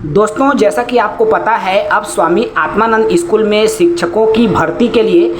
दोस्तों, जैसा कि आपको पता है, अब स्वामी आत्मानंद स्कूल में शिक्षकों की भर्ती के लिए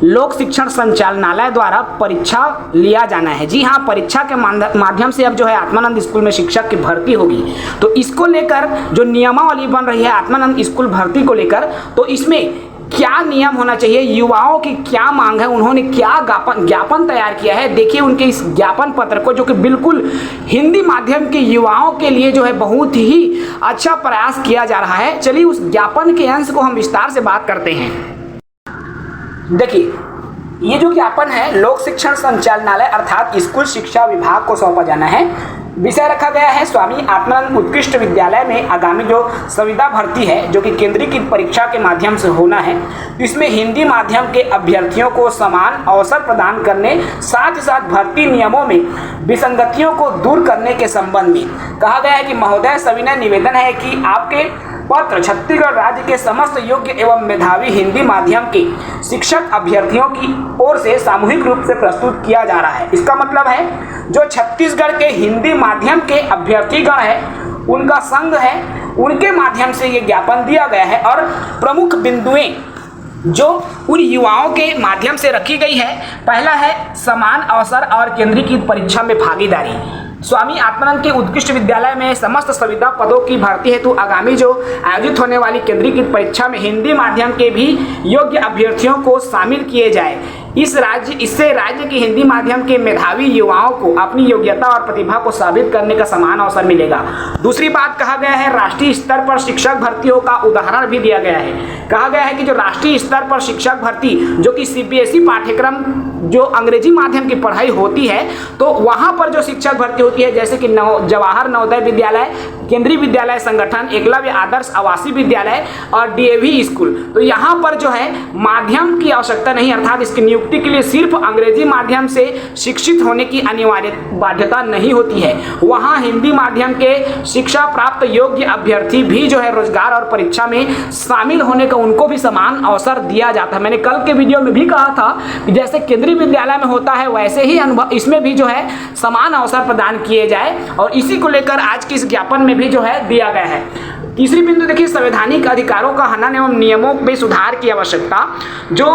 लोक शिक्षण संचालनालय द्वारा परीक्षा लिया जाना है। जी हाँ, परीक्षा के माध्यम से अब जो है आत्मानंद स्कूल में शिक्षक की भर्ती होगी। तो इसको लेकर जो नियमावली बन रही है आत्मानंद स्कूल भर्ती को लेकर, तो इसमें क्या नियम होना चाहिए, युवाओं की क्या मांग है, उन्होंने क्या ज्ञापन तैयार किया है। देखिए उनके इस ज्ञापन पत्र को, जो कि बिल्कुल हिंदी माध्यम के युवाओं के लिए जो है बहुत ही अच्छा प्रयास किया जा रहा है। चलिए उस ज्ञापन के अंश को हम विस्तार से बात करते हैं। देखिए, ये जो ज्ञापन है लोक शिक्षण संचालनालय अर्थात स्कूल शिक्षा विभाग को सौंपा जाना है। विषय रखा गया है स्वामी आत्मानंद उत्कृष्ट विद्यालय में आगामी जो संविदा भर्ती है, जो कि केंद्रीकृत परीक्षा के माध्यम से होना है, इसमें हिंदी माध्यम के अभ्यर्थियों को समान अवसर प्रदान करने, साथ ही साथ भर्ती नियमों में विसंगतियों को दूर करने के संबंध में कहा गया है कि महोदय, सविनय निवेदन है कि आपके पत्र छत्तीसगढ़ राज्य के समस्त योग्य एवं मेधावी हिंदी माध्यम के शिक्षक अभ्यर्थियों की ओर से सामूहिक रूप से प्रस्तुत किया जा रहा है। इसका मतलब है जो छत्तीसगढ़ के हिंदी माध्यम के अभ्यर्थीगण है, उनका संघ है, उनके माध्यम से ये ज्ञापन दिया गया है। और प्रमुख बिंदुएं जो उन युवाओं के माध्यम से रखी गई है, पहला है समान अवसर और केंद्रीकृत परीक्षा में भागीदारी। स्वामी आत्मानंद के उत्कृष्ट विद्यालय में समस्त संविदा पदों की भर्ती हेतु आगामी जो आयोजित होने वाली केंद्रीकृत परीक्षा में हिंदी माध्यम के भी योग्य अभ्यर्थियों को शामिल किए जाए। इससे राज्य की हिंदी माध्यम के मेधावी युवाओं को अपनी योग्यता और प्रतिभा को साबित करने का समान अवसर मिलेगा। दूसरी बात कहा गया है, राष्ट्रीय स्तर पर शिक्षक भर्तियों का उदाहरण भी दिया गया है। कहा गया है कि जो राष्ट्रीय स्तर पर शिक्षक भर्ती, जो कि सीबीएसई पाठ्यक्रम जो अंग्रेजी माध्यम की पढ़ाई होती है, तो वहां पर जो शिक्षक भर्ती होती है, जैसे कि जवाहर नवोदय विद्यालय, केंद्रीय विद्यालय संगठन, एकलव्य आदर्श आवासीय विद्यालय और डीएवी स्कूल, तो यहाँ पर जो है माध्यम की आवश्यकता नहीं, अर्थात इसकी नियुक्ति के लिए सिर्फ अंग्रेजी माध्यम से शिक्षित होने की अनिवार्य बाध्यता नहीं होती है। वहाँ हिंदी माध्यम के शिक्षा प्राप्त योग्य अभ्यर्थी भी जो है रोजगार और परीक्षा में शामिल होने का उनको भी समान अवसर दिया जाता है। मैंने कल के वीडियो में भी कहा था कि जैसे केंद्रीय विद्यालय में होता है, वैसे ही इसमें भी जो है समान अवसर प्रदान किए जाए, और इसी को लेकर आज के इस ज्ञापन में भी जो है दिया गया है। तीसरी बिंदु देखिए, संवैधानिक अधिकारों का हनन एवं नियमों में सुधार की आवश्यकता। जो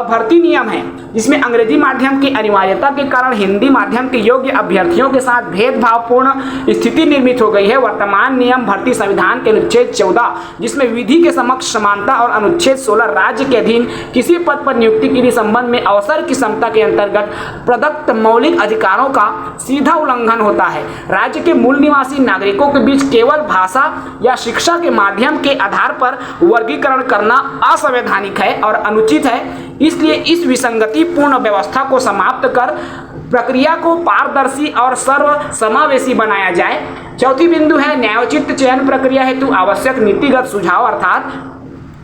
भर्ती नियम है जिसमें अंग्रेजी माध्यम की अनिवार्यता के कारण हिंदी माध्यम के योग्य अभ्यर्थियों के साथ भेदभावपूर्ण स्थिति निर्मित हो गई है। वर्तमान नियम भर्ती संविधान के अनुच्छेद 14, जिसमें विधि के समक्ष समानता, और अनुच्छेद 16 राज्य के अधीन किसी पद पर नियुक्ति के लिए संबंध में अवसर की समता के अंतर्गत प्रदत्त मौलिक अधिकारों का सीधा उल्लंघन होता है। राज्य के मूल निवासी नागरिकों के बीच केवल भाषा या शिक्षा के माध्यम के आधार पर वर्गीकरण करना असंवैधानिक है और अनुचित है। इसलिए इस विसंगतिपूर्ण व्यवस्था को समाप्त कर प्रक्रिया को पारदर्शी और सर्व समावेशी बनाया जाए। चौथी बिंदु है न्यायोचित चयन प्रक्रिया हेतु आवश्यक नीतिगत सुझाव, अर्थात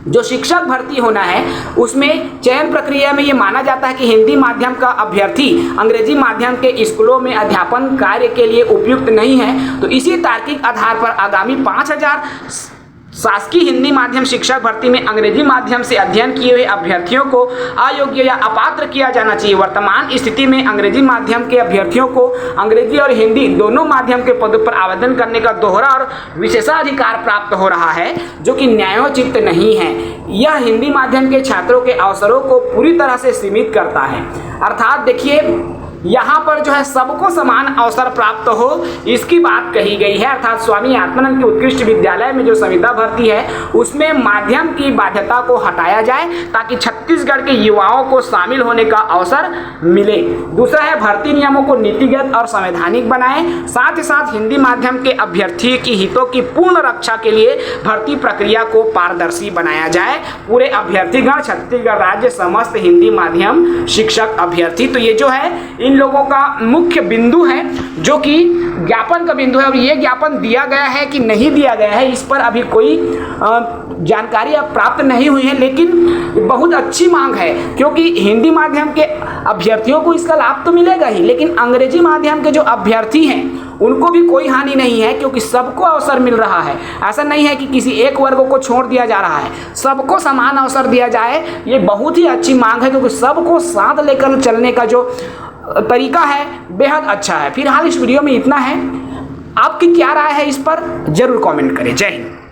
जो शिक्षक भर्ती होना है उसमें चयन प्रक्रिया में ये माना जाता है कि हिंदी माध्यम का अभ्यर्थी अंग्रेजी माध्यम के स्कूलों में अध्यापन कार्य के लिए उपयुक्त नहीं है। तो इसी तार्किक आधार पर आगामी 5000 शासकीय हिंदी माध्यम शिक्षक भर्ती में अंग्रेजी माध्यम से अध्ययन किए हुए अभ्यर्थियों को अयोग्य या अपात्र किया जाना चाहिए। वर्तमान स्थिति में अंग्रेजी माध्यम के अभ्यर्थियों को अंग्रेजी और हिंदी दोनों माध्यम के पदों पर आवेदन करने का दोहरा और विशेषाधिकार प्राप्त हो रहा है, जो कि न्यायोचित नहीं है। यह हिंदी माध्यम के छात्रों के अवसरों को पूरी तरह से सीमित करता है। अर्थात देखिए, यहाँ पर जो है सबको समान अवसर प्राप्त हो, इसकी बात कही गई है। अर्थात स्वामी आत्मानंद के उत्कृष्ट विद्यालय में जो संविदा भर्ती है उसमें माध्यम की बाध्यता को हटाया जाए, ताकि छत्तीसगढ़ के युवाओं को शामिल होने का अवसर मिले। दूसरा है भर्ती नियमों को नीतिगत और संवैधानिक बनाए, साथ ही साथ हिंदी माध्यम के अभ्यर्थी की हितों की पूर्ण रक्षा के लिए भर्ती प्रक्रिया को पारदर्शी बनाया जाए। पूरे अभ्यर्थीगण छत्तीसगढ़ राज्य समस्त हिंदी माध्यम शिक्षक अभ्यर्थी, तो ये जो है इन लोगों का मुख्य बिंदु है, जो कि ज्ञापन का बिंदु है। और ये ज्ञापन दिया गया है कि नहीं दिया गया है, इस पर अभी कोई जानकारी अब प्राप्त नहीं हुई है, लेकिन बहुत अच्छी मांग है, क्योंकि हिंदी माध्यम के अभ्यर्थियों को इसका लाभ तो मिलेगा ही, लेकिन अंग्रेजी माध्यम के जो अभ्यर्थी हैं उनको भी कोई हानि नहीं है, क्योंकि सबको अवसर मिल रहा है। ऐसा नहीं है कि किसी एक वर्ग को छोड़ दिया जा रहा है, सबको समान अवसर दिया जाए। ये बहुत ही अच्छी मांग है, क्योंकि सबको साथ लेकर चलने का जो तरीका है बेहद अच्छा है। फिलहाल इस वीडियो में इतना है, आपकी क्या राय है इस पर जरूर कमेंट करें। जय हिंद।